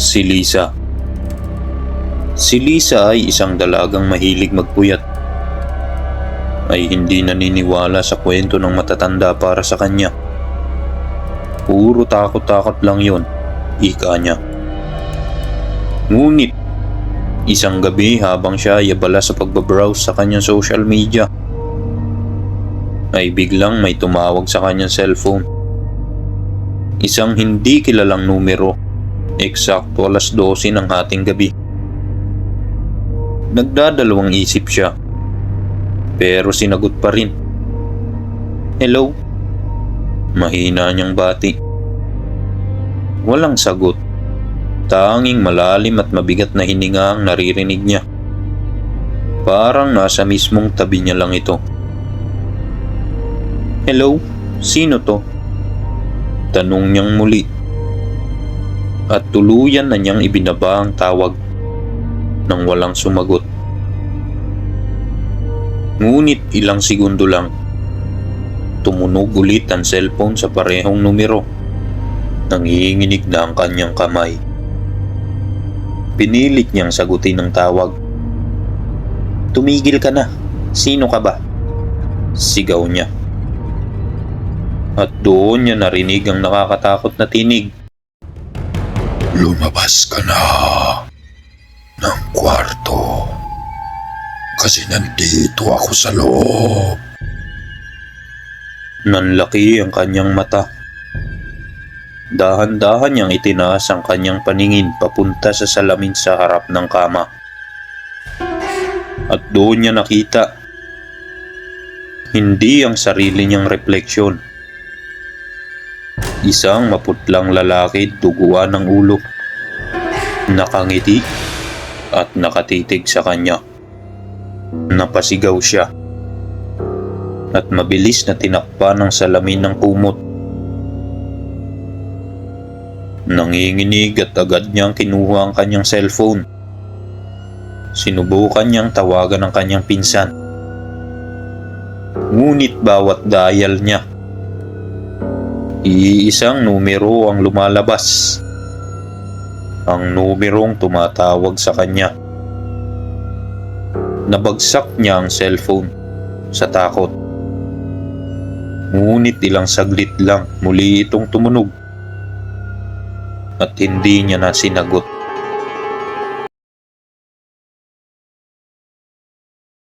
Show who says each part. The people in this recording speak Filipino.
Speaker 1: Si Lisa. Si Lisa ay isang dalagang mahilig magpuyat. Ay hindi naniniwala sa kwento ng matatanda para sa kanya. Puro takot-takot lang yun, ika niya. Ngunit, isang gabi habang siya ay abala sa pagbabrowse sa kanyang social media, ay biglang may tumawag sa kanyang cellphone. Isang hindi kilalang numero, eksakto 12:00 ng hating gabi. Nagdadalawang isip siya, pero sinagot pa rin. Hello? Mahina niyang bati. Walang sagot. Tanging malalim at mabigat na hininga ang naririnig niya. Parang nasa mismong tabi niya lang ito. Hello? Sino to? Tanong niyang muli. At tuluyan na niyang ibinaba ang tawag nang walang sumagot. Ngunit ilang segundo lang, tumunog ulit ang cellphone sa parehong numero. Nanginginig na ang kanyang kamay. Pinilit niyang sagutin ang tawag. Tumigil ka na. Sino ka ba? Sigaw niya. At doon niya narinig ang nakakatakot na tinig.
Speaker 2: Lumabas ka na ng kwarto kasi nandito ako sa loob.
Speaker 1: Nanlaki ang kanyang mata. Dahan-dahan niyang itinaas ang kanyang paningin papunta sa salamin sa harap ng kama. At doon niya nakita, hindi ang sarili niyang refleksyon. Isang maputlang lalaki duguan ng ulo. Nakangiti at nakatitig sa kanya. Napasigaw siya. At mabilis na tinakpan ng salamin ng kumot. Nanginginig at agad niyang kinuha ang kanyang cellphone. Sinubukan niyang tawagan ang kanyang pinsan. Ngunit bawat dial niya, iisang numero ang lumalabas. Ang numerong tumatawag sa kanya. Nabagsak niya ang cellphone sa takot. Ngunit ilang saglit lang muli itong tumunog. At hindi niya na sinagot.